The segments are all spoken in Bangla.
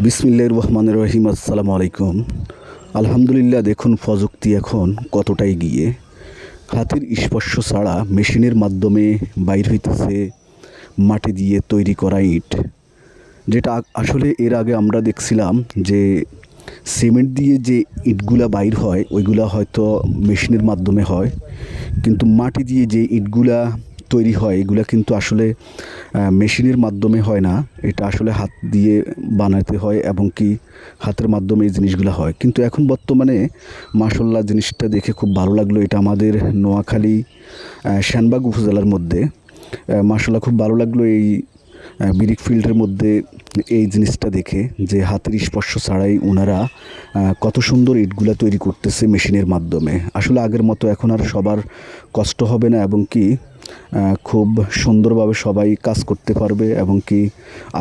বিসমিল্লাহির রহমানির রহিম। আসসালামু আলাইকুম। আলহামদুলিল্লাহ, দেখুন প্রযুক্তি এখন কতটাই গিয়ে হাতের স্পর্শ ছাড়া মেশিনের মাধ্যমে বাইর হইতেছে মাটি দিয়ে তৈরি করা ইট। যেটা আসলে এর আগে আমরা দেখছিলাম যে সিমেন্ট দিয়ে যে ইটগুলা বাইর হয় ওইগুলা হয়তো মেশিনের মাধ্যমে হয়, কিন্তু মাটি দিয়ে যে ইটগুলা তৈরি হয় এগুলা কিন্তু আসলে মেশিনের মাধ্যমে হয় না। এটা আসলে হাত দিয়ে বানাতে হয় এবং কি হাতের মাধ্যমে এই জিনিসগুলো হয়। কিন্তু এখন বর্তমানে মাশাআল্লাহ জিনিসটা দেখে খুব ভালো লাগলো। এটা আমাদের নোয়াখালী সেনবাগ উপজেলার মধ্যে। মাশাআল্লাহ খুব ভালো লাগলো এই ব্রিক ফিল্ডের মধ্যে এই জিনিসটা দেখে, যে হাতের স্পর্শ ছাড়াই ওনারা কত সুন্দর ইটগুলা তৈরি করতেছে মেশিনের মাধ্যমে। আসলে আগের মতো এখন আর সবার কষ্ট হবে না এবং কি খুব সুন্দরভাবে সবাই কাজ করতে পারবে এবং কি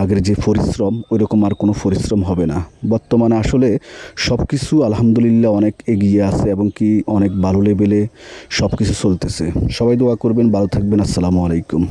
আগের যে পরিশ্রম ওইরকম আর কোনো পরিশ্রম হবে না। বর্তমানে আসলে সব কিছু আলহামদুলিল্লাহ অনেক এগিয়ে আছে এবং কি অনেক ভালো লেভেলে সব কিছু চলতেছে। সবাই দোয়া করবেন, ভালো থাকবেন। আসসালামু আলাইকুম।